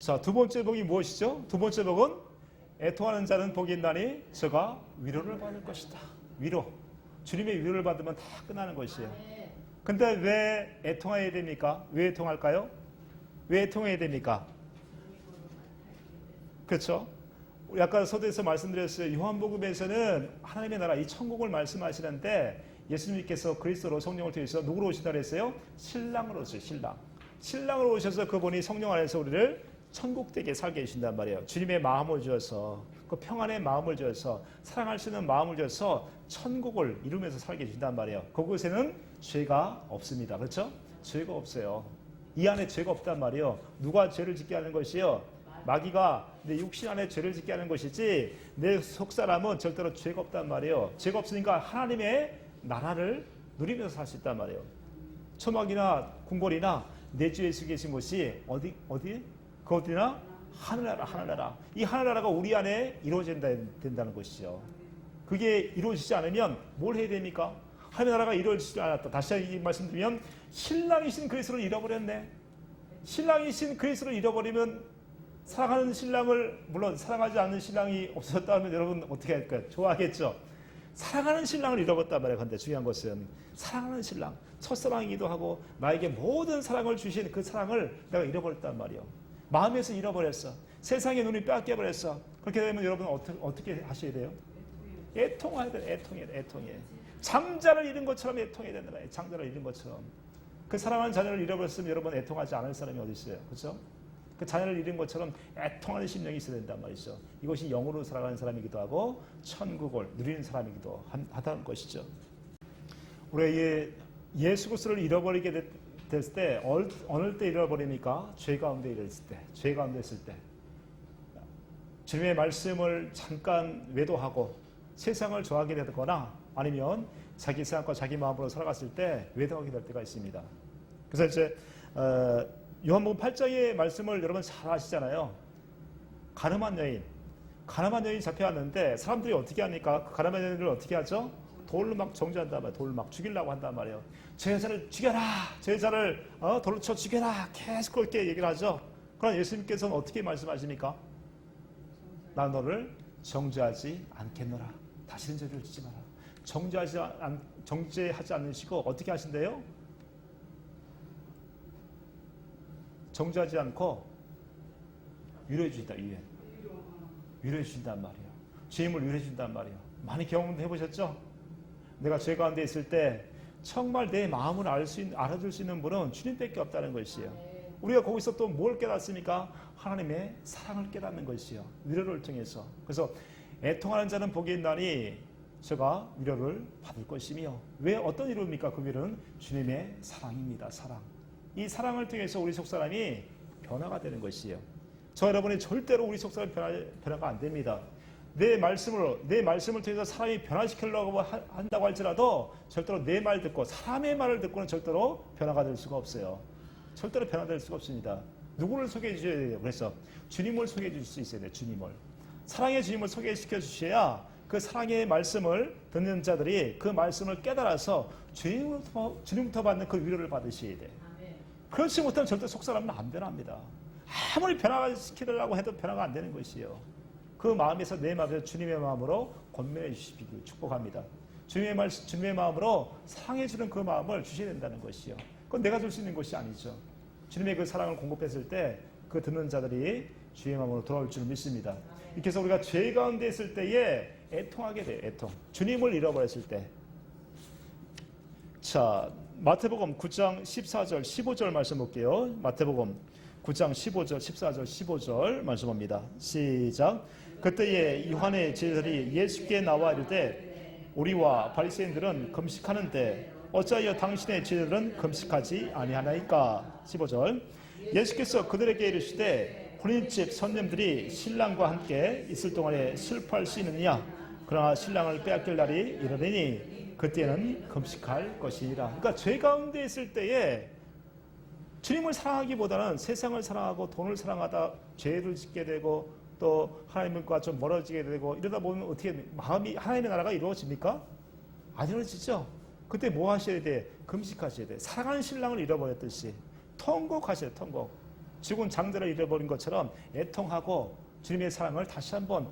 자, 두 번째 복이 무엇이죠? 두 번째 복은 애통하는 자는 복이 있나니 저가 위로를 받을 것이다. 위로. 주님의 위로를 받으면 다 끝나는 것이에요. 근데 왜 애통해야 됩니까? 왜 애통할까요? 왜 애통해야 됩니까? 그렇죠? 우리 아까 서두에서 말씀드렸어요. 요한복음에서는 하나님의 나라, 이 천국을 말씀하시는데 예수님께서 그리스도로 성령을 통해서 누구로 오신다 그랬어요? 신랑으로 오셨어요. 신랑. 신랑으로 오셔서 그분이 성령 안에서 우리를 천국되게 살게 해주신단 말이에요. 주님의 마음을 주어서, 그 평안의 마음을 주어서, 사랑할 수 있는 마음을 주어서 천국을 이루면서 살게 해주신단 말이에요. 그곳에는 죄가 없습니다. 그렇죠? 죄가 없어요. 이 안에 죄가 없단 말이에요. 누가 죄를 짓게 하는 것이요? 마귀가 내 육신 안에 죄를 짓게 하는 것이지 내 속사람은 절대로 죄가 없단 말이에요. 죄가 없으니까 하나님의 나라를 누리면서 살 수 있단 말이에요. 초막이나 궁궐이나 내 주 예수 계신 곳이 어디? 그 어디나? 하늘나라, 하늘나라. 이 하늘나라가 우리 안에 이루어진다는 것이죠. 그게 이루어지지 않으면 뭘 해야 됩니까? 하늘나라가 이루어지지 않았다. 다시 말씀드리면 신랑이신 그리스도를 잃어버렸네. 신랑이신 그리스도를 잃어버리면 사랑하는 신랑을, 물론 사랑하지 않는 신랑이 없었다면 여러분 어떻게 할까요? 좋아하겠죠? 사랑하는 신랑을 잃어버렸단 말이에요. 그런데 중요한 것은 사랑하는 신랑, 첫사랑이기도 하고 나에게 모든 사랑을 주신 그 사랑을 내가 잃어버렸단 말이에요. 마음에서 잃어버렸어. 세상의 눈이 빼앗겨버렸어. 그렇게 되면 여러분 어떻게 하셔야 돼요? 애통해야 돼요. 애통해. 장자를 잃은 것처럼 애통해야 된다. 장자를 잃은 것처럼. 그 사랑하는 자녀를 잃어버렸으면 여러분 애통하지 않을 사람이 어디 있어요? 그렇죠? 그 자녀를 잃은 것처럼 애통하는 심령이 있어야 된단 말이죠. 이것이 영으로 살아가는 사람이기도 하고 천국을 누리는 사람이기도 하다는 것이죠. 우리가 예수 그리스도를 잃어버리게 됐을 때 어느 때 잃어버립니까? 죄 가운데 있을 때. 죄 가운데 있을 때. 주님의 말씀을 잠깐 외도하고 세상을 좋아하게 되거나 아니면 자기 생각과 자기 마음으로 살아갔을 때 외도하게 될 때가 있습니다. 그래서 이제 요한복음 8장의 말씀을 여러분 잘 아시잖아요. 가늠한 여인 잡혀왔는데 사람들이 어떻게 합니까? 그 가늠한 여인을 어떻게 하죠? 돌로 막 정죄한단 말이에요. 돌로 막 죽이려고 한단 말이에요. 저 여자를 죽여라! 저 여자를 돌로 쳐 죽여라! 계속 그렇게 얘기를 하죠. 그러나 예수님께서는 어떻게 말씀하십니까? 나 너를 정죄하지 않겠노라. 다시는 죄를 짓지 마라. 정죄하지 않으시고 어떻게 하신대요? 정죄하지 않고 위로해 주신다. 위로해 주신단 말이에요. 죄임을 위로해 준단 말이에요. 많이 경험해 보셨죠? 내가 죄 가운데 있을 때 정말 내 마음을 알아줄 수 있는 분은 주님밖에 없다는 것이에요. 우리가 거기서 또 뭘 깨닫습니까? 하나님의 사랑을 깨닫는 것이요. 위로를 통해서. 그래서 애통하는 자는 복이 있나니 저가 위로를 받을 것이며, 왜 어떤 위로입니까? 그 위로는 주님의 사랑입니다. 사랑. 이 사랑을 통해서 우리 속사람이 변화가 되는 것이에요. 저 여러분이 절대로 우리 속사람이 변화가 안 됩니다. 내 말씀을 통해서 사람이 변화시키려고 한다고 할지라도 절대로 내 말 듣고 사람의 말을 듣고는 절대로 변화가 될 수가 없어요. 절대로 변화될 수가 없습니다. 누구를 소개해 주셔야 돼요? 그래서 주님을 소개해 주실 수 있어야 돼요. 주님을. 사랑의 주님을 소개시켜 주셔야 그 사랑의 말씀을 듣는 자들이 그 말씀을 깨달아서 주님부터 받는 그 위로를 받으셔야 돼요. 그렇지 못하면 절대 속사람은 안 변합니다. 아무리 변화시키려고 해도 변화가 안 되는 것이에요. 그 마음에서 내 마음에서 주님의 마음으로 권면해 주시기를 축복합니다. 주님의 마음으로 사랑해 주는 그 마음을 주셔야 된다는 것이요. 그건 내가 줄 수 있는 것이 아니죠. 주님의 그 사랑을 공급했을 때 그 듣는 자들이 주의 마음으로 돌아올 줄 믿습니다. 이렇게 해서 우리가 죄 가운데 있을 때에 애통하게 돼요. 애통. 주님을 잃어버렸을 때. 자, 마태복음 9장 14절 15절 말씀 볼게요. 마태복음 9장 15절 14절 15절 말씀합니다. 시작. 그때에 요한의 제자들이 예수께 나와 이르되 우리와 바리새인들은 금식하는데 어찌하여 당신의 제자들은 금식하지 아니하나이까. 15절. 예수께서 그들에게 이르시되 혼인집 손님들이 신랑과 함께 있을 동안에 슬퍼할 수 있느냐. 그러나 신랑을 빼앗길 날이 이르리니 그때는 금식할 것이니라. 그러니까 죄 가운데 있을 때에 주님을 사랑하기보다는 세상을 사랑하고 돈을 사랑하다 죄를 짓게 되고 또 하나님과 좀 멀어지게 되고 이러다 보면 어떻게 마음이 하나님의 나라가 이루어집니까? 안 이루어지죠. 그때 뭐 하셔야 돼? 금식하셔야 돼. 사랑하는 신랑을 잃어버렸듯이 통곡하셔야 돼. 통곡. 죽은 장자를 잃어버린 것처럼 애통하고 주님의 사랑을 다시 한번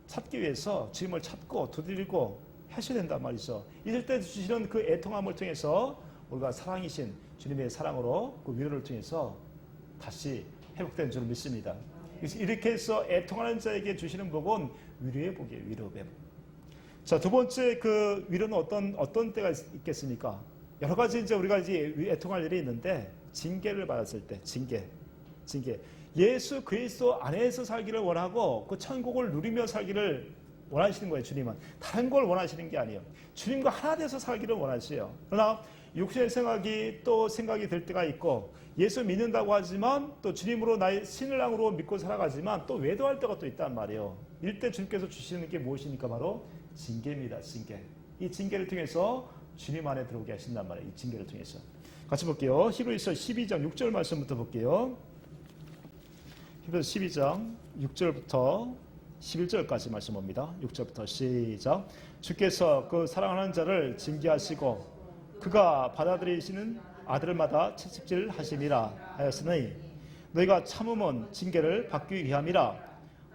찾기 위해서 주님을 찾고 두드리고 하셔야 된단 말이죠. 이럴 때 주시는 그 애통함을 통해서 우리가 사랑이신 주님의 사랑으로 그 위로를 통해서 다시 회복된 줄 믿습니다. 그래서 이렇게 해서 애통하는 자에게 주시는 복은 위로의 복이에요. 위로의 복. 자, 두 번째 그 위로는 어떤 때가 있겠습니까? 여러 가지 이제 우리가 이제 애통할 일이 있는데 징계를 받았을 때 징계. 예수 그리스도 안에서 살기를 원하고 그 천국을 누리며 살기를 원하시는 거예요. 주님은 다른 걸 원하시는 게 아니에요. 주님과 하나 돼서 살기를 원하세요. 그러나 육신의 생각이 들 때가 있고 예수 믿는다고 하지만 또 주님으로 나의 신을랑으로 믿고 살아가지만 또 외도할 때가 또 있단 말이에요. 이때 주님께서 주시는 게 무엇입니까? 바로 징계입니다. 징계. 이 징계를 통해서 주님 안에 들어오게 하신단 말이에요. 이 징계를 통해서. 같이 볼게요. 히브리서 12장 6절 말씀부터 볼게요. 히브리서 12장 6절부터 11절까지 말씀 봅니다. 6절부터 시작. 주께서 그 사랑하는 자를 징계하시고 그가 받아들이시는 아들마다 채찍질 하심이라 하였으니 너희가 참음은 징계를 받기 위함이라.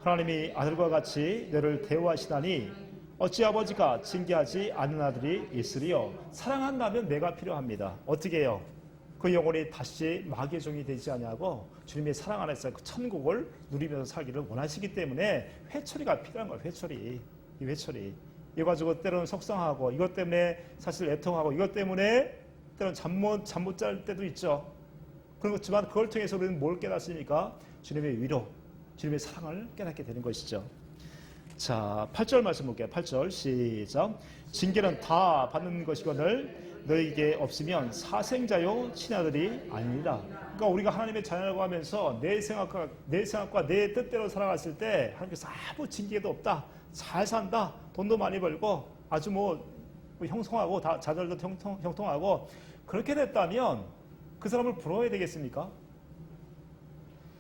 하나님이 아들과 같이 너를 대우하시다니 어찌 아버지가 징계하지 않는 아들이 있으리요. 사랑한다면 내가 필요합니다. 어떻게 해요? 그 영혼이 다시 마귀의 종이 되지 않냐고 주님의 사랑 안에서 그 천국을 누리면서 살기를 원하시기 때문에 회초리가 필요한 거예요. 회초리. 이 회초리. 이거 가지고 때로는 속상하고 이것 때문에 사실 애통하고 이것 때문에 때로는 잠 못 잘 때도 있죠. 그렇지만 그걸 통해서 우리는 뭘 깨닫습니까? 주님의 위로, 주님의 사랑을 깨닫게 되는 것이죠. 자, 8절 말씀 볼게요. 8절 시작. 징계는 다 받는 것이거늘 너에게 없으면 사생자요 친아들이 아니라. 그러니까 우리가 하나님의 자녀라고 하면서 내 생각과 내 뜻대로 살아갔을 때 하나님께서 아무 징계도 없다. 잘 산다. 돈도 많이 벌고 아주 뭐 형통하고 다 자절도 형통하고 그렇게 됐다면 그 사람을 부러워야 되겠습니까?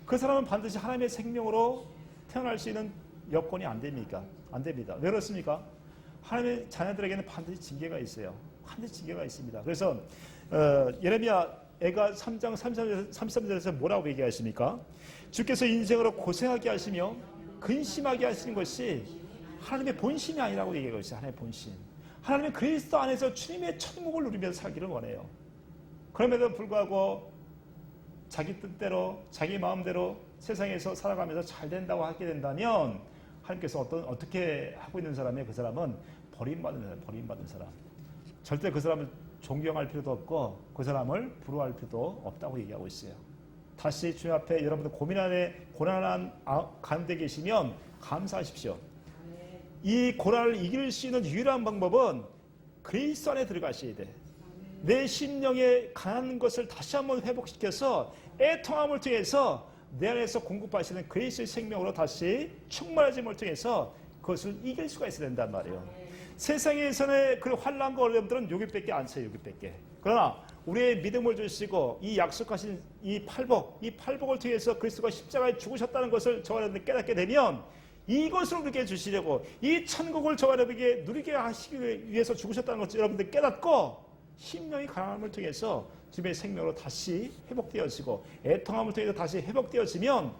그 사람은 반드시 하나님의 생명으로 태어날 수 있는 여건이 안 됩니까? 안 됩니다. 왜 그렇습니까? 하나님의 자녀들에게는 반드시 징계가 있어요. 반드시 징계가 있습니다. 그래서 예레미야 애가 3장 33절에서 뭐라고 얘기하십니까? 주께서 인생으로 고생하게 하시며 근심하게 하시는 것이 하나님의 본심이 아니라고 얘기하고 있어요. 하나님의 본심. 하나님은 그리스도 안에서 주님의 천국을 누리면서 살기를 원해요. 그럼에도 불구하고 자기 뜻대로 자기 마음대로 세상에서 살아가면서 잘 된다고 하게 된다면 하나님께서 어떻게 하고 있는 사람이에요? 그 사람은 버림받은 사람. 절대 그 사람을 존경할 필요도 없고 그 사람을 부러워할 필요도 없다고 얘기하고 있어요. 다시 주님 앞에 여러분들 고난한 가운데 계시면 감사하십시오. 이 고난을 이길 수 있는 유일한 방법은 그리스도 안에 들어가셔야 돼. 내 심령에 강한 것을 다시 한번 회복시켜서 애통함을 통해서 내 안에서 공급하시는 그리스도의 생명으로 다시 충만해짐을 통해서 그것을 이길 수가 있어야 된단 말이에요. 세상에서는 그 환난과 어려움들은 여기밖에 안 쳐요. 여기밖에. 그러나 우리의 믿음을 주시고 이 약속하신 이 팔복을 통해서 그리스도가 십자가에 죽으셨다는 것을 저와 여러분들 깨닫게 되면 이것을 우리에게 주시려고 이 천국을 저와 여러분에게 누리게 하시기 위해서 죽으셨다는 것을 여러분들 깨닫고 심령이 강함을 통해서 주님의 생명으로 다시 회복되어지고 애통함을 통해서 다시 회복되어지면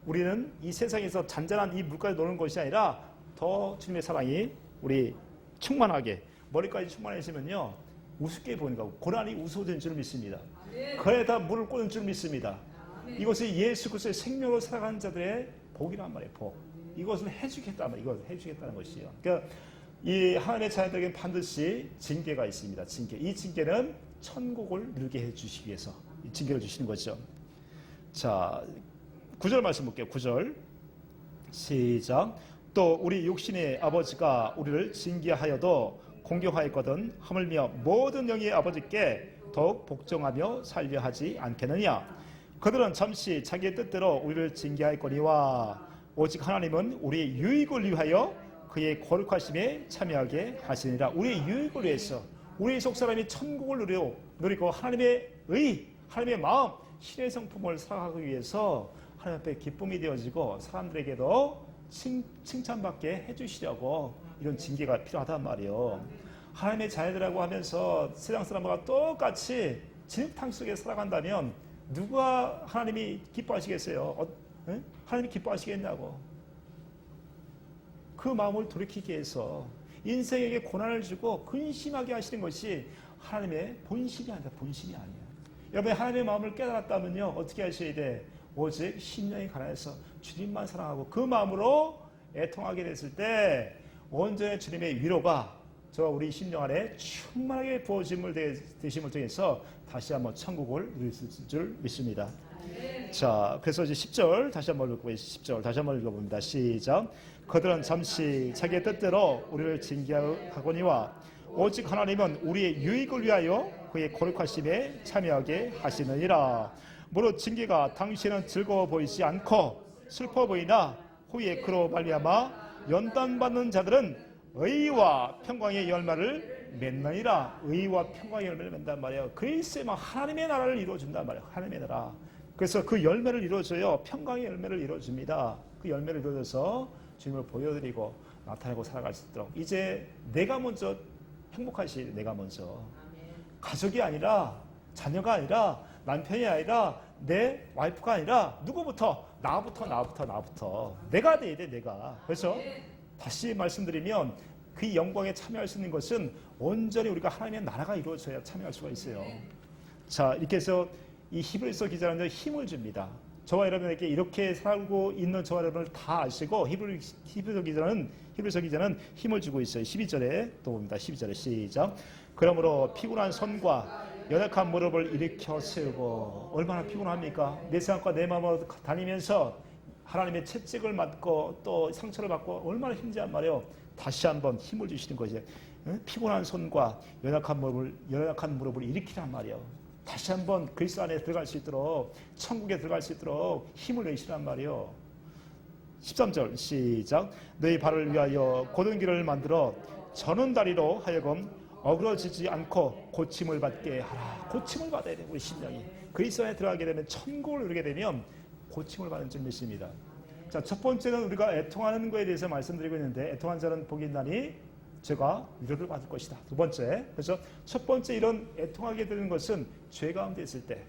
우리는 이 세상에서 잔잔한 이 물가에 노는 것이 아니라 더 주님의 사랑이 우리 충만하게 머리까지 충만해지면요 우습게 보이는 거고 고난이 우스워지는 줄 믿습니다. 그에다 물을 꽂는 줄 믿습니다. 이것이 예수 그리스도의 생명으로 살아가는 자들의 복이란 말이에요. 복. 이것을 해주겠다는 이것을 해주겠다는 것이에요. 그러니까 이 하나님의 자녀들에게는 반드시 징계가 있습니다. 징계. 이 징계는 천국을 누리게 해주시기 위해서 이 징계를 주시는 거죠. 자, 9절 말씀 볼게요. 9절 시작. 또 우리 육신의 아버지가 우리를 징계하여도 공경하였거든 하물며 모든 영의 아버지께 더욱 복종하며 살려 하지 않겠느냐. 그들은 잠시 자기의 뜻대로 우리를 징계하였거니와 오직 하나님은 우리의 유익을 위하여 그의 거룩하심에 참여하게 하시니라. 우리의 유익을 위해서 우리 속사람이 천국을 누리고 하나님의 하나님의 마음, 신의 성품을 살아가기 위해서 하나님 앞에 기쁨이 되어지고 사람들에게도 칭찬받게 해주시려고 이런 징계가 필요하단 말이에요. 하나님의 자녀들이라고 하면서 세상 사람과 똑같이 진흙탕 속에 살아간다면 누가 하나님이 기뻐하시겠어요? 하나님이 기뻐하시겠냐고. 그 마음을 돌이키기 위해서 인생에게 고난을 주고 근심하게 하시는 것이 하나님의 본심이 아니다. 본심이 아니에요. 여러분 하나님의 마음을 깨달았다면요. 어떻게 하셔야 돼? 오직 심령이 가난해서 주님만 사랑하고 그 마음으로 애통하게 됐을 때 온전히 주님의 위로가 저와 우리 심령 안에 충만하게 부어짐을 되심을 통해서 다시 한번 천국을 누릴 줄 믿습니다. 자, 그래서 이제 10절 다시 한번 읽어보겠습니다. 10절 다시 한번 읽어봅니다. 시작. 그들은 잠시 자기의 뜻대로 우리를 징계하거니와 오직 하나님은 우리의 유익을 위하여 그의 거룩하심에 참여하게 하시느니라. 무릇 징계가 당신은 즐거워 보이지 않고 슬퍼 보이나 후에 그로 말미암아 연단받는 자들은 의와 평강의 열매를 맺느니라. 의와 평강의 열매를 맺는단 말이에요. 그리스도의 하나님의 나라를 이루어준단 말이에요. 하나님의 나라. 그래서 그 열매를 이루어줘요. 평강의 열매를 이루어줍니다. 그 열매를 이루어줘서 주님을 보여드리고 나타내고 살아갈 수 있도록 이제 내가 먼저 행복하시. 내가 먼저 가족이 아니라 자녀가 아니라 남편이 아니라 내 와이프가 아니라 누구부터? 나부터 내가 돼야 돼. 내가. 그래서 다시 말씀드리면 그 영광에 참여할 수 있는 것은 온전히 우리가 하나님의 나라가 이루어져야 참여할 수가 있어요. 자, 이렇게 해서 이 히브리서 기자는 힘을 줍니다. 저와 여러분에게 이렇게 살고 있는 저와 여러분을 다 아시고 히브리서 기자는 힘을 주고 있어요. 12절에 또 봅니다. 12절에 시작. 그러므로 피곤한 손과 연약한 무릎을 일으켜 세우고. 얼마나 피곤합니까? 내 생각과 내 마음으로 다니면서 하나님의 채찍을 맞고 또 상처를 받고 얼마나 힘든지 말이에요. 다시 한번 힘을 주시는 것이에요. 피곤한 손과 연약한 무릎을 일으키란 말이에요. 다시 한번 그리스도 안에 들어갈 수 있도록 천국에 들어갈 수 있도록 힘을 내시란 말이에요. 13절 시작. 너희 발을 위하여 곧은 길을 만들어 저는 다리로 하여금 어그러지지 않고 고침을 받게 하라. 고침을 받아야 돼요. 우리 심령이 그리스도 안에 들어가게 되면 천국을 누리게 되면 고침을 받는 줄 믿습니다. 자, 첫 번째는 우리가 애통하는 것에 대해서 말씀드리고 있는데 애통한 자는 복이 있나니 죄가 위로를 받을 것이다. 두 번째. 그래서 첫 번째 이런 애통하게 되는 것은 죄 가운데 있을 때.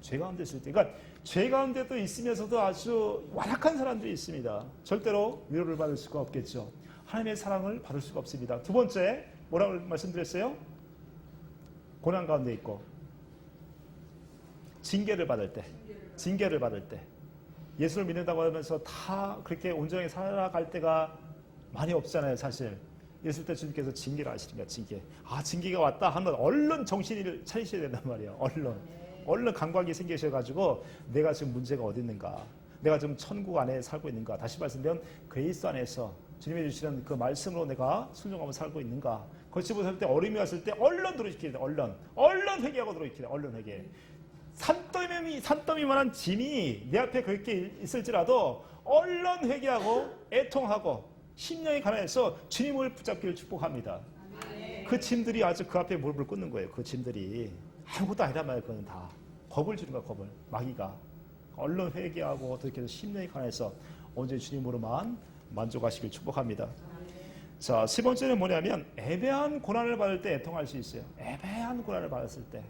그러니까 죄 가운데도 있으면서도 아주 완악한 사람들이 있습니다. 절대로 위로를 받을 수가 없겠죠. 하나님의 사랑을 받을 수가 없습니다. 두 번째 뭐라고 말씀드렸어요? 고난 가운데 있고 징계를 받을 때. 예수를 믿는다고 하면서 다 그렇게 온전하게 살아갈 때가 많이 없잖아요, 사실. 있을 때 주님께서 징계를 하시니까 징계가 왔다 하면 얼른 정신을 차리셔야 된단 말이에요. 얼른 감각이 생기셔가지고 내가 지금 문제가 어디 있는가, 내가 지금 천국 안에 살고 있는가, 다시 말씀드리면 그리스도 안에서 주님이 주시는 그 말씀으로 내가 순종하며 살고 있는가, 그렇지 못할 때 어려움이 왔을 때 얼른 들어지게 돼. 얼른 회개하고 들어지게 돼. 얼른 회개. 산더미만한 짐이 내 앞에 그렇게 있을지라도 얼른 회개하고 애통하고 심령이 가난해서 주님을 붙잡기를 축복합니다. 그 짐들이 아주 그 앞에 무릎을 꿇는 거예요. 그 짐들이 아무것도 아니란 말이에요. 그건 다 겁을 주는 거야. 겁을. 마귀가 얼른 회개하고 그렇게 해서 심령이 가난해서 온전히 주님으로만 만족하시길 축복합니다. 자, 세 번째는 뭐냐면 애매한 고난을 받을 때 애통할 수 있어요. 애매한 고난을 받았을 때.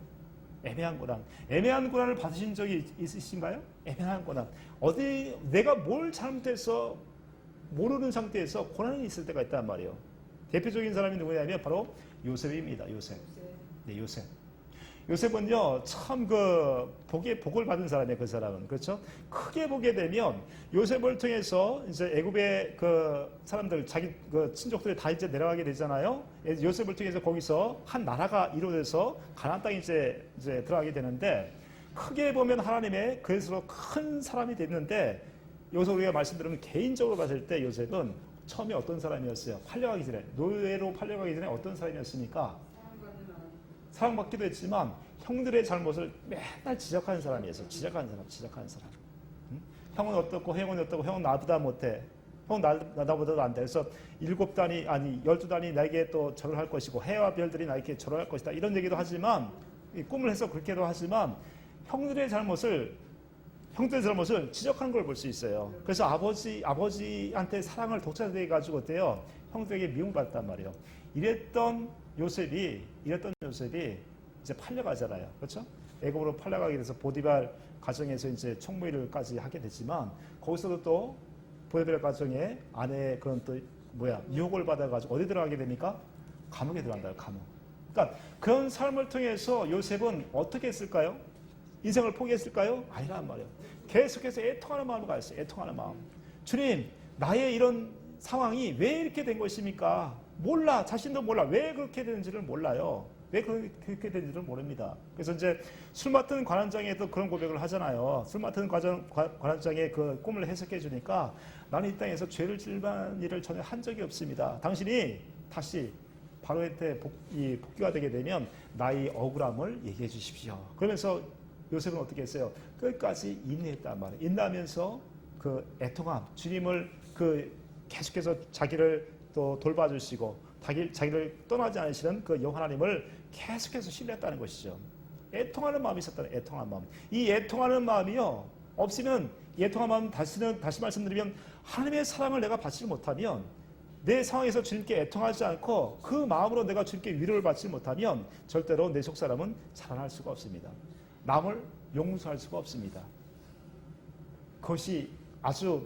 애매한 고난을 받으신 적이 있으신가요? 애매한 고난. 어디 내가 뭘 잘못해서 모르는 상태에서 고난이 있을 때가 있단 말이에요. 대표적인 사람이 누구냐면 바로 요셉입니다. 요셉. 네, 요셉은요, 참 복을 받은 사람이에요. 그 사람은. 그렇죠? 크게 보게 되면 요셉을 통해서 이제 애굽의 그 사람들, 자기 그 친족들이 다 이제 내려가게 되잖아요. 요셉을 통해서 거기서 한 나라가 이루어져서 가나안 땅에 이제 들어가게 되는데, 크게 보면 하나님의 그릇으로 큰 사람이 됐는데, 여기서 우리가 말씀드리면 개인적으로 봤을 때 요셉은 처음에 어떤 사람이었어요? 노예로 팔려가기 전에 어떤 사람이었습니까? 사랑받기도 했지만 형들의 잘못을 맨날 지적하는 사람이었어요. 지적하는 사람. 형은 어떻고 형은 어떻고, 형은 나보다 못해, 형은 나보다도 안 돼. 그래서 7단이 아니 12단이 나에게 또 절을 할 것이고 해와 별들이 나에게 절을 할 것이다. 이런 얘기도 하지만, 꿈을 해서 그렇게도 하지만 형들의 잘못을 지적하는 걸 볼 수 있어요. 그래서 아버지한테 사랑을 독차지해 가지고 어때요? 형들에게 미움을 받았단 말이에요. 이랬던 요셉이 이제 팔려가잖아요. 그렇죠? 애굽으로 팔려가게 돼서 보디발 가정에서 이제 총무일까지 하게 됐지만 거기서도 또 보디발 가정의 아내의 그런 또 유혹을 받아가지고 어디 들어가게 됩니까? 감옥에 들어간다요. 감옥. 그러니까 그런 삶을 통해서 요셉은 어떻게 했을까요? 인생을 포기했을까요? 아니란 말이에요. 계속해서 애통하는 마음을 가졌어요. 애통하는 마음. 주님, 나의 이런 상황이 왜 이렇게 된 것입니까? 몰라. 자신도 몰라. 왜 그렇게 되는지를 몰라요. 왜 그렇게 되는지를 모릅니다. 그래서 이제 술 맡은 관원장에도 그런 고백을 하잖아요. 술 맡은 관원장의 그 꿈을 해석해 주니까 나는 이 땅에서 죄를 짓는 일을 전혀 한 적이 없습니다. 당신이 다시 바로한테 복귀가 되게 되면 나의 억울함을 얘기해 주십시오. 그러면서 요셉은 어떻게 했어요? 끝까지 인내했단 말이에요. 인내하면서 그 애통함, 주님을 그 계속해서 자기를 또 돌봐주시고 자기를 떠나지 않으시는 그 여호와 하나님을 계속해서 신뢰했다는 것이죠. 애통하는 마음이 있었다는 애통하는 마음. 이 애통하는 마음이요 없으면 애통하는 마음 다시 말씀드리면 하나님의 사랑을 내가 받지 못하면 내 상황에서 주님께 애통하지 않고 그 마음으로 내가 주님께 위로를 받지 못하면 절대로 내 속사람은 살아날 수가 없습니다. 남을 용서할 수가 없습니다. 그것이 아주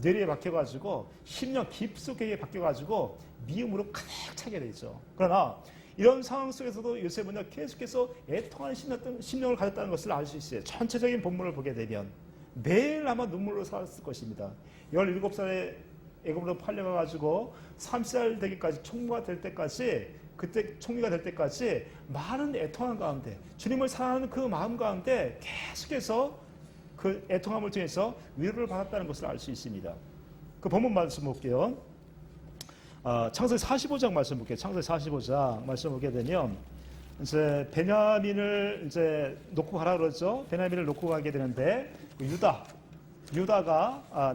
뇌리에 박혀가지고 심령 깊숙하게 박혀가지고 미움으로 가득 차게 되죠. 그러나 이런 상황 속에서도 요셉은 계속해서 애통하는 심령을 가졌다는 것을 알 수 있어요. 전체적인 본문을 보게 되면 매일 아마 눈물로 살았을 것입니다. 17살에 애굽으로 팔려가지고 30살 되기까지 총무가 될 때까지 그때 총리가 될 때까지 많은 애통함 가운데 주님을 사랑하는 그 마음 가운데 계속해서 그 애통함을 통해서 위로를 받았다는 것을 알 수 있습니다. 그 본문 말씀 볼게요. 창세기 45장 말씀 볼게요. 창세기 45장 말씀 보게 되면 이제 베냐민을 이제 놓고 가라 그러죠. 베냐민을 놓고 가게 되는데 유다가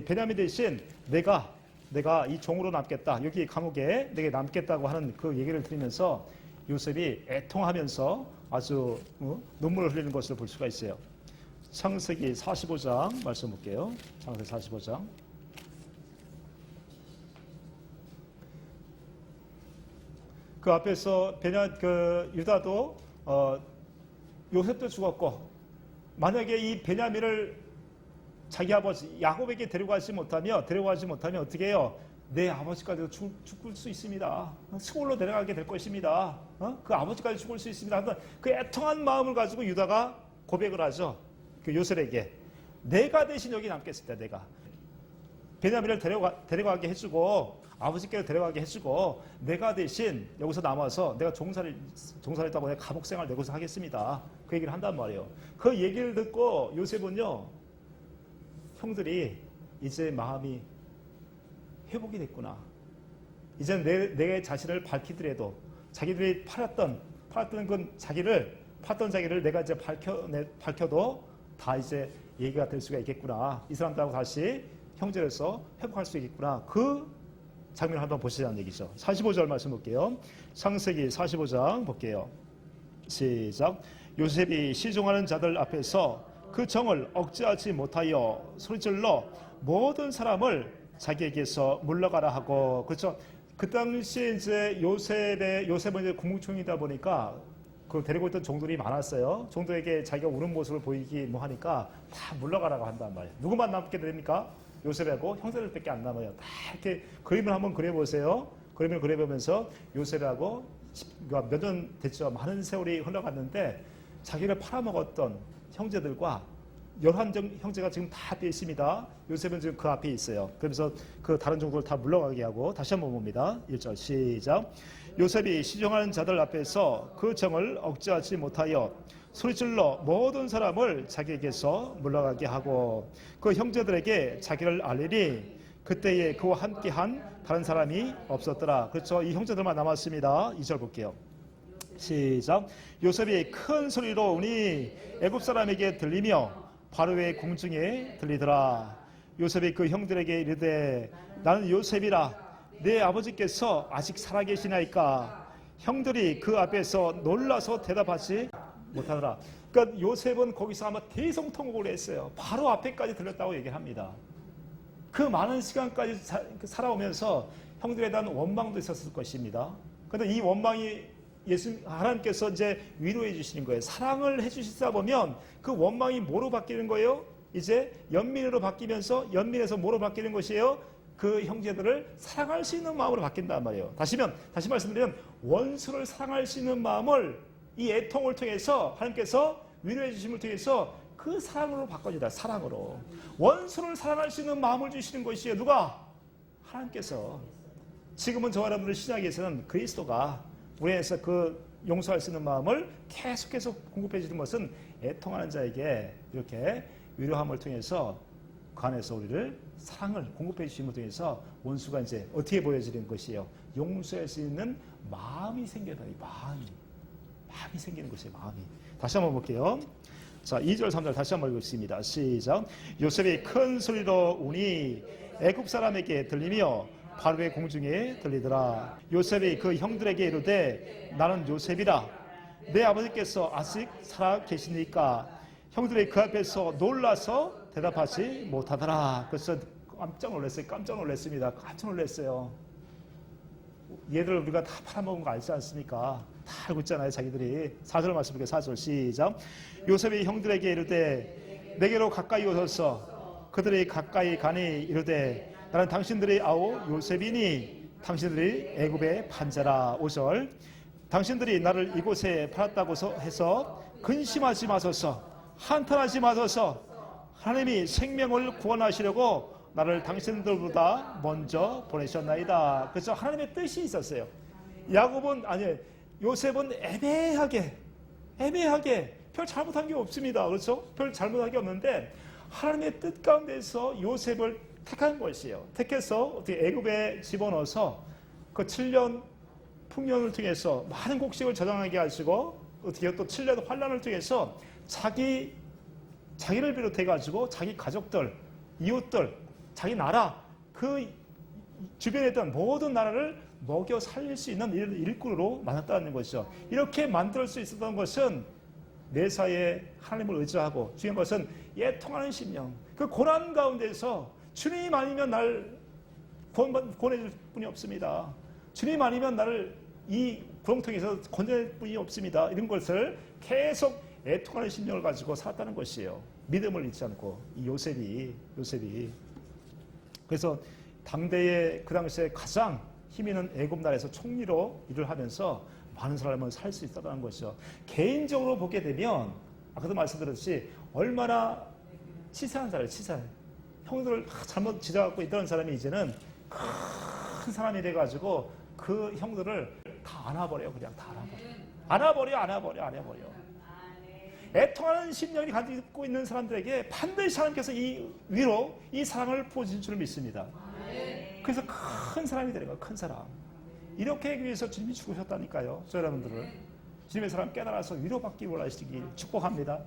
베냐민 대신 내가 이 종으로 남겠다. 여기 감옥에 내게 남겠다고 하는 그 얘기를 들으면서 요셉이 애통하면서 아주 눈물을 흘리는 것을 볼 수가 있어요. 창세기 45장 말씀 볼게요. 창세기 45장. 그 앞에서 유다도 요셉도 죽었고 만약에 이 베냐민을 자기 아버지 야곱에게 데려가지 못하면 어떻게 해요? 내 아버지까지도 죽을 수 있습니다. 수골로 내려가게 될 것입니다. 그 아버지까지 죽을 수 있습니다. 그 애통한 마음을 가지고 유다가 고백을 하죠. 그 요셉에게 내가 대신 여기 남겠습니다. 내가 베냐민을 데려가게 해주고 아버지께로 데려가게 해주고 내가 대신 여기서 남아서 내가 종살했다고 내가 감옥생활 내고서 하겠습니다. 그 얘기를 한단 말이에요. 그 얘기를 듣고 요셉은요 형들이 이제 마음이 회복이 됐구나. 이제 내 자신을 밝히더라도 자기들이 팔았던 건 팔았던 자기를 내가 이제 밝혀도 다 이제 얘기가 될 수가 있겠구나. 이 사람들하고 다시 형제로서 회복할 수 있겠구나. 그 장면을 한번 보시자는 얘기죠. 45절 말씀 볼게요. 창세기 45장 볼게요. 시작. 요셉이 시종하는 자들 앞에서 그 정을 억제하지 못하여 소리질러 모든 사람을 자기에게서 물러가라 하고, 그렇죠. 그 당시에 이제 요셉은 이제 국무총리다 보니까 그 데리고 있던 종들이 많았어요. 종들에게 자기가 우는 모습을 보이기 하니까 다 물러가라고 한단 말이에요. 누구만 남게 됩니까? 요셉하고 형제들밖에 안 남아요. 다 이렇게 그림을 한번 그려보세요. 그림을 그려보면서 요셉하고 몇 년 됐죠. 많은 세월이 흘러갔는데 자기를 팔아먹었던 형제들과 11형제가 지금 다 앞에 있습니다. 요셉은 지금 그 앞에 있어요. 그러면서 그 다른 종들을 다 물러가게 하고 다시 한번 봅니다. 1절 시작. 요셉이 시종하는 자들 앞에서 그 정을 억제하지 못하여 소리질러 모든 사람을 자기에게서 물러가게 하고 그 형제들에게 자기를 알리니 그때에 그와 함께한 다른 사람이 없었더라. 그렇죠. 이 형제들만 남았습니다. 2절 볼게요. 시작. 요셉이 큰 소리로 우니 애굽 사람에게 들리며 바로의 궁중에 들리더라. 요셉이 그 형들에게 이르되 나는 요셉이라. 내 아버지께서 아직 살아계시나이까. 형들이 그 앞에서 놀라서 대답하지 못하더라. 그러니까 요셉은 거기서 아마 대성통곡을 했어요. 바로 앞에까지 들렸다고 얘기합니다. 그 많은 시간까지 살아오면서 형들에 대한 원망도 있었을 것입니다. 그런데 이 원망이 하나님께서 이제 위로해 주시는 거예요. 사랑을 해 주시다 보면 그 원망이 뭐로 바뀌는 거예요? 이제 연민으로 바뀌면서 연민에서 뭐로 바뀌는 것이에요? 그 형제들을 사랑할 수 있는 마음으로 바뀐단 말이에요. 다시 말씀드리면 원수를 사랑할 수 있는 마음을 이 애통을 통해서 하나님께서 위로해 주심을 통해서 그 사랑으로 바꿔준다. 사랑으로. 원수를 사랑할 수 있는 마음을 주시는 것이에요. 누가? 하나님께서. 지금은 저와 여러분들 신약에서는 그리스도가 우리 안에서 그 용서할 수 있는 마음을 계속해서 공급해 주는 것은 애통하는 자에게 이렇게 위로함을 통해서 그 안에서 우리를 사랑을 공급해 주심을 통해서 원수가 이제 어떻게 보여지는 것이에요? 용서할 수 있는 마음이 생겨요. 마음이 생기는 것이에요. 마음이. 다시 한번 볼게요. 자, 2절 3절 다시 한번 읽겠습니다. 시작. 요셉이 큰 소리로 우니 애굽 사람에게 들리며 바로의 공중에 들리더라. 요셉이 그 형들에게 이르되 나는 요셉이라. 내 아버지께서 아직 살아 계시니까. 형들이 그 앞에서 놀라서 대답하지 못하더라. 그래서 깜짝 놀랐습니다. 깜짝 놀랐어요. 얘들 우리가 다 팔아먹은 거 알지 않습니까? 다 알고 있잖아요, 자기들이. 4절 말씀드릴게요. 4절 시작. 요셉이 형들에게 이르되 내게로 가까이 오소서. 그들이 가까이 가니 이르되 나는 당신들의 아우 요셉이니 당신들이 애굽의 반자라. 5절. 당신들이 나를 이곳에 팔았다고 해서 근심하지 마소서. 한탄하지 마소서. 하나님이 생명을 구원하시려고 나를 당신들보다 먼저 보내셨나이다. 그래서 하나님의 뜻이 있었어요. 요셉은 애매하게 별 잘못한 게 없습니다. 그렇죠? 별 잘못한 게 없는데 하나님의 뜻 가운데서 요셉을 택한 것이에요. 택해서 어떻게 애굽에 집어넣어서 그 7년 풍년을 통해서 많은 곡식을 저장하게 하시고 어떻게 또 7년 환란을 통해서 자기를 비롯해 가지고 자기 가족들, 이웃들, 자기 나라, 그 주변에 있던 모든 나라를 먹여 살릴 수 있는 일꾼으로 만났다는 것이죠. 이렇게 만들 수 있었던 것은 매사에 하나님을 의지하고 중요한 것은 애통하는 심령. 그 고난 가운데서 주님 아니면 날 구원해줄 분이 없습니다. 주님 아니면 나를 이 구렁텅이에서 건져낼 분이 없습니다. 이런 것을 계속 애통하는 심령을 가지고 살았다는 것이에요. 믿음을 잃지 않고 이 요셉이 그래서 당대의 그 당시에 가장 힘 있는 애굽 나라에서 총리로 일을 하면서 많은 사람을 살 수 있었다는 것이죠. 개인적으로 보게 되면 아까도 말씀드렸듯이 얼마나 치사한 사람이에요. 치사해. 형들을 잘못 지져갖고 있던 사람이 이제는 큰 사람이 돼가지고 그 형들을 다 안아버려요. 그냥 다 안아버려. 애통하는 심령이 가지고 있는 사람들에게 반드시 하나님께서 이 위로, 이 사랑을 보여주실 줄 믿습니다. 그래서 큰 사람이 되는 거예요. 큰 사람. 이렇게 하기 위해서 주님이 죽으셨다니까요. 저 여러분들을. 주님의 사랑 깨달아서 위로받기 원하시길 축복합니다.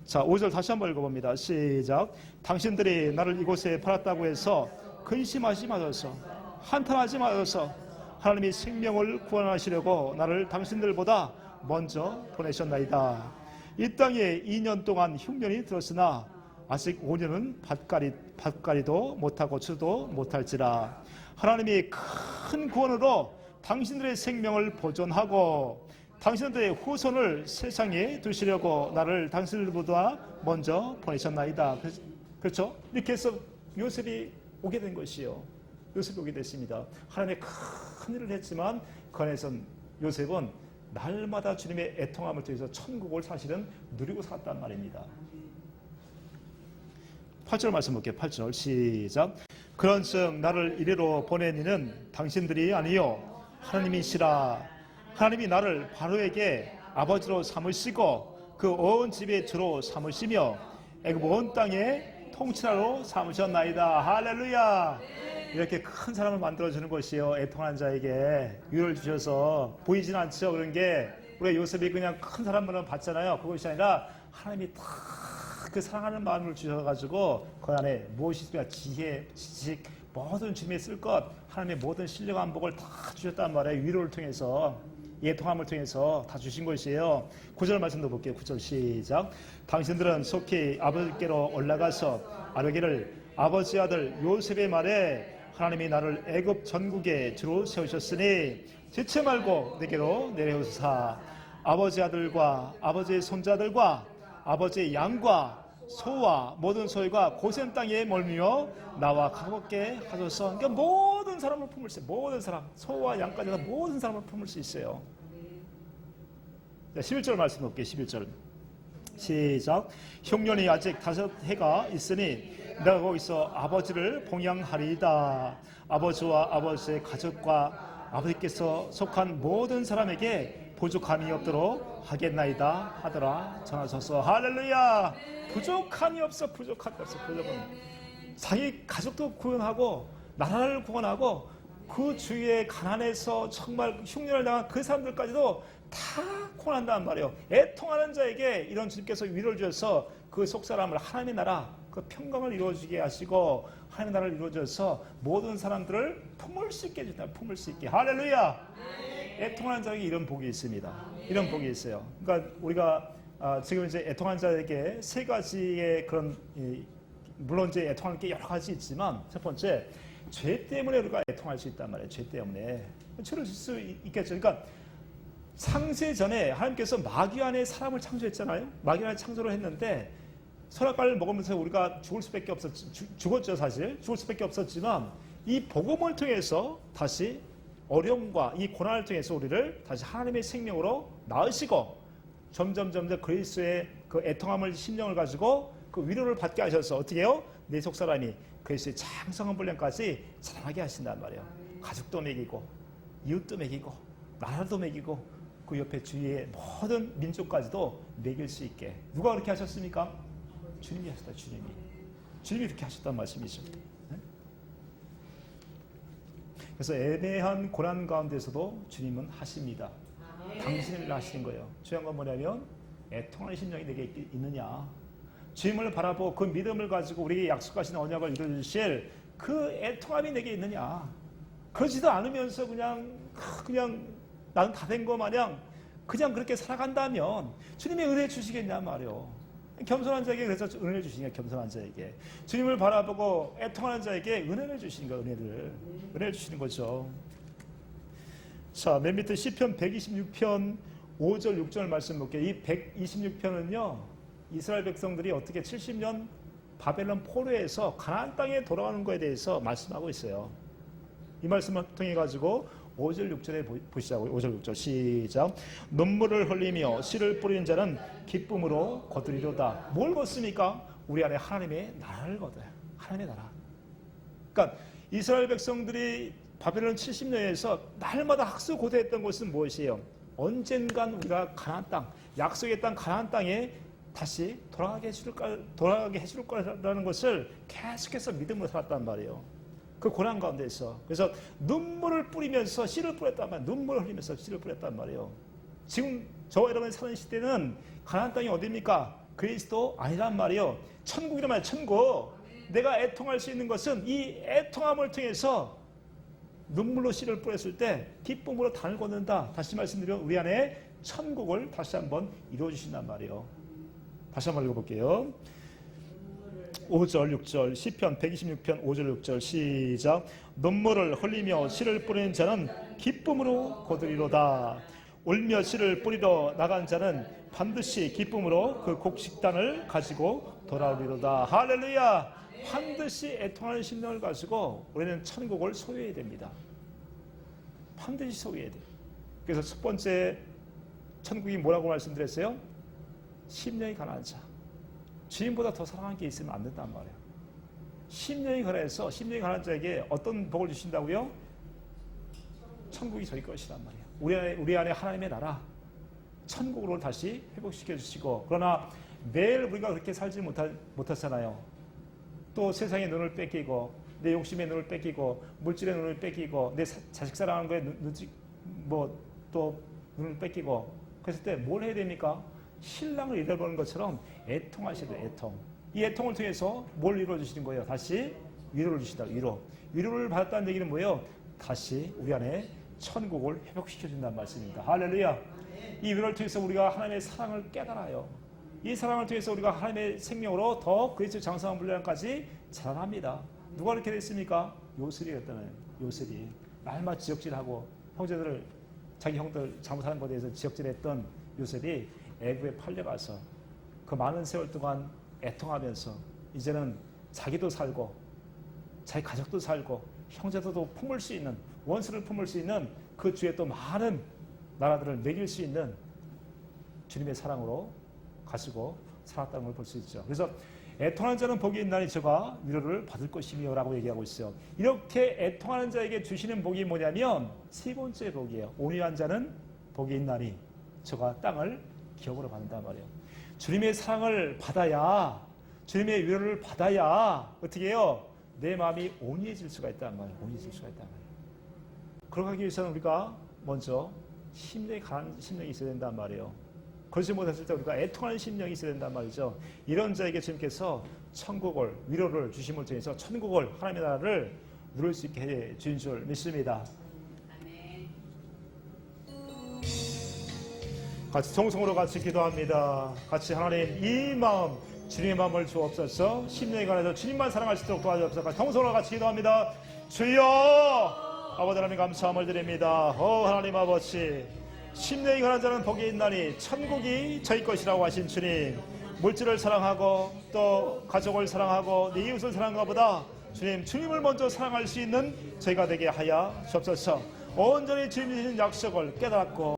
자, 5절 다시 한번 읽어봅니다. 시작. 당신들이 나를 이곳에 팔았다고 해서 근심하지 마소서. 한탄하지 마소서. 하나님이 생명을 구원하시려고 나를 당신들보다 먼저 보내셨나이다. 이 땅에 2년 동안 흉년이 들었으나 아직 5년은 밭가리도 못하고 추도 못할지라. 하나님이 큰 구원으로 당신들의 생명을 보존하고 당신들의 후손을 세상에 두시려고 나를 당신들보다 먼저 보내셨나이다. 그렇죠? 이렇게 해서 요셉이 오게 된 것이요. 요셉이 오게 됐습니다. 하나님의 큰 일을 했지만 그 안에선 요셉은 날마다 주님의 애통함을 통해서 천국을 사실은 누리고 살았단 말입니다. 8절 말씀 볼게요. 8절 시작. 그런즉 나를 이리로 보낸 이는 당신들이 아니요 하나님이시라. 하나님이 나를 바로에게 아버지로 삼으시고 그 온 집의 주로 삼으시며 애굽 온 땅에 통치자로 삼으셨나이다. 할렐루야. 이렇게 큰 사람을 만들어주는 것이요. 애통한 자에게 위로를 주셔서 보이진 않죠. 그런 게 우리 요셉이 그냥 큰 사람만 봤잖아요. 그것이 아니라 하나님이 다 그 사랑하는 마음을 주셔가지고 그 안에 무엇이 있으면 지혜, 지식, 모든 주님이 쓸 것, 하나님의 모든 신령한 복을 다 주셨단 말이에요. 위로를 통해서, 애통함을 통해서 다 주신 것이에요. 9절 말씀도 볼게요. 9절 시작. 당신들은 속히 아버지께로 올라가서 아뢰기를 아버지 아들 요셉의 말에 하나님이 나를 애굽 전국에 주로 세우셨으니 지체 말고 내게로 내려오사 아버지 아들과 아버지의 손자들과 아버지의 양과 소와 모든 소유가 고센 땅에 멀미며 나와 가깝게 하소서. 그러니까 모든 사람을 품을 수 있어요. 모든 사람, 소와 양까지 다 모든 사람을 품을 수 있어요. 11절 말씀 볼게요. 11절 시작. 흉년이 아직 5해가 있으니 내가 거기서 아버지를 봉양하리이다. 아버지와 아버지의 가족과 아버지께서 속한 모든 사람에게 부족함이 없도록 하겠나이다 하더라 전하소서. 할렐루야. 부족함이 없어. 부족함이 없어. 자기 가족도 구원하고 나라를 구원하고 그 주위에 가난해서 정말 흉년을 당한 그 사람들까지도 다 구원한단 말이에요. 애통하는 자에게 이런 주님께서 위로를 주셔서 그 속사람을 하나님의 나라 그 평강을 이루어지게 하시고 하나님의 나라를 이루어져서 모든 사람들을 품을 수 있게 해준다. 품을 수 있게. 할렐루야. 애통하는 자에게 이런 복이 있습니다. 이런 복이 있어요. 그러니까 우리가 지금 이제 애통하는 자에게 세 가지의 그런 물론 이제 애통하는 게 여러 가지 있지만 첫 번째 죄 때문에 우리가 애통할 수 있단 말이에요. 죄 때문에 죄를 질 수 있겠죠. 그러니까 창세 전에 하나님께서 마귀 안에 사람을 창조했잖아요. 마귀 안에 창조를 했는데 선악과를 먹으면서 우리가 죽었죠. 사실 죽을 수밖에 없었지만 이 복음을 통해서 다시 어려움과 이 고난을 통해서 우리를 다시 하나님의 생명으로 낳으시고 점점 그리스도의 그 애통함을 심령을 가지고 그 위로를 받게 하셔서 어떻게 해요? 내 속사람이 그리스도의 장성한 분량까지 자라나게 하신단 말이에요. 가족도 먹이고 이웃도 먹이고 나라도 먹이고 그 옆에 주위의 모든 민족까지도 먹일 수 있게. 누가 그렇게 하셨습니까? 주님이 하셨다. 주님이 그렇게 하셨단 말씀이죠. 그래서 애매한 고난 가운데서도 주님은 하십니다. 당신을 하시는 거예요. 중요한 건 뭐냐면 애통하는 심령이 내게 있느냐. 주님을 바라보고 그 믿음을 가지고 우리에게 약속하신 언약을 이루어주실 그 애통함이 내게 있느냐. 그러지도 않으면서 그냥 나는 다 된 거 마냥 그냥 그렇게 살아간다면 주님이 은혜 주시겠냐 말이요. 겸손한 자에게 그래서 은혜를 주시는 거예요. 겸손한 자에게 주님을 바라보고 애통하는 자에게 은혜를 주시는 거예요. 은혜를 주시는 거죠. 자, 맨 밑에 시편 126편 5절 6절 말씀 볼게요. 이 126편은요 이스라엘 백성들이 어떻게 70년 바벨론 포로에서 가나안 땅에 돌아가는 것에 대해서 말씀하고 있어요. 이 말씀을 통해 가지고 5절 6절에 보시자고요. 5절 6절 시작. 눈물을 흘리며 씨를 뿌리는 자는 기쁨으로 거두리로다. 뭘 거습니까? 우리 안에 하나님의 나라를 거둬요. 하나님의 나라. 그러니까 이스라엘 백성들이 바벨론 70년에서 날마다 학수고대했던 것은 무엇이에요? 언젠간 우리가 가나안 땅, 약속의 땅 가나안 땅에 다시 돌아가게 해줄 거라는 것을 계속해서 믿음으로 살았단 말이에요. 그 고난 가운데서. 그래서 눈물을 뿌리면서 씨를 뿌렸단 말이에요. 눈물을 흘리면서 씨를 뿌렸단 말이에요. 지금 저와 여러분이 사는 시대는 가나안 땅이 어디입니까? 그리스도 아니란 말이에요. 천국이란 말이에요. 천국. 내가 애통할 수 있는 것은 이 애통함을 통해서 눈물로 씨를 뿌렸을 때 기쁨으로 단을 걷는다. 다시 말씀드리면 우리 안에 천국을 다시 한번 이루어주신단 말이에요. 다시 한번 읽어볼게요. 5절 6절 시편 126편 5절 6절 시작. 눈물을 흘리며 씨를 뿌리는 자는 기쁨으로 거두리로다. 울며 씨를 뿌리러 나간 자는 반드시 기쁨으로 그 곡식단을 가지고 돌아오리로다. 할렐루야. 반드시 애통하는 심령을 가지고 우리는 천국을 소유해야 됩니다. 반드시 소유해야 돼요. 그래서 첫 번째 천국이 뭐라고 말씀드렸어요? 심령이 가난한 자. 주인보다 더 사랑하는 게 있으면 안 된단 말이에요. 심령이 가난한 자에게 어떤 복을 주신다고요? 천국이 저희 것이란 말이에요. 우리 안에 하나님의 나라, 천국으로 다시 회복시켜 주시고, 그러나 매일 우리가 그렇게 살지 못하잖아요. 또 세상의 눈을 뺏기고, 내 욕심의 눈을 뺏기고, 물질의 눈을 뺏기고, 내 자식 사랑하는 거에 또 눈을 뺏기고, 그랬을 때 뭘 해야 됩니까? 신랑을 잃어버린 것처럼 애통하셔야 돼요. 애통. 이 애통을 통해서 뭘 이루어주시는 거예요? 다시 위로를 주신다. 위로를 받았다는 얘기는 뭐예요? 다시 우리 안에 천국을 회복시켜준다는 말씀입니다. 할렐루야. 이 위로를 통해서 우리가 하나님의 사랑을 깨달아요. 이 사랑을 통해서 우리가 하나님의 생명으로 더 그리스도의 장성한 분량까지 자라납니다. 누가 그렇게 됐습니까? 요셉이었다는 요셉이 날마다 지적질하고 형제들을 자기 형들 잘못하는 것에 대해서 지적질했던 요셉이 애굽에 팔려가서 그 많은 세월 동안 애통하면서 이제는 자기도 살고 자기 가족도 살고 형제들도 품을 수 있는 원수를 품을 수 있는 그 주에 또 많은 나라들을 먹일 수 있는 주님의 사랑으로 가시고 살았다는 걸 볼 수 있죠. 그래서 애통하는 자는 복이 있나니 저가 위로를 받을 것이며 라고 얘기하고 있어요. 이렇게 애통하는 자에게 주시는 복이 뭐냐면 세 번째 복이에요. 온유한 자는 복이 있나니 저가 땅을 기업으로 받는단 말이에요. 주님의 사랑을 받아야 주님의 위로를 받아야 어떻게 해요? 내 마음이 온유해질 수가 있단 말이에요. 온유해질 수가 있단 말이에요. 그러기 하기 위해서는 우리가 먼저 심령이 강한 심령이 있어야 된단 말이에요. 그러지 못했을 때 우리가 애통하는 심령이 있어야 된단 말이죠. 이런 자에게 주님께서 천국을 위로를 주심을 통해서 천국을 하나님의 나라를 누릴 수 있게 해 주신 줄 믿습니다. 같이 통성으로 같이 기도합니다. 같이 하나님 이 마음 주님의 마음을 주옵소서. 심령이 강해서 주님만 사랑할 수 있도록 도와주옵소서. 통성으로 같이 기도합니다. 주여 아버지 하나님 감사함을 드립니다. 하나님 아버지 심령이 강한 자는 복이 있나니 천국이 저희 것이라고 하신 주님, 물질을 사랑하고 또 가족을 사랑하고 내 이웃을 사랑하는 것보다 주님을 먼저 사랑할 수 있는 저희가 되게 하여 주옵소서. 온전히 주님이 주신 약속을 깨닫고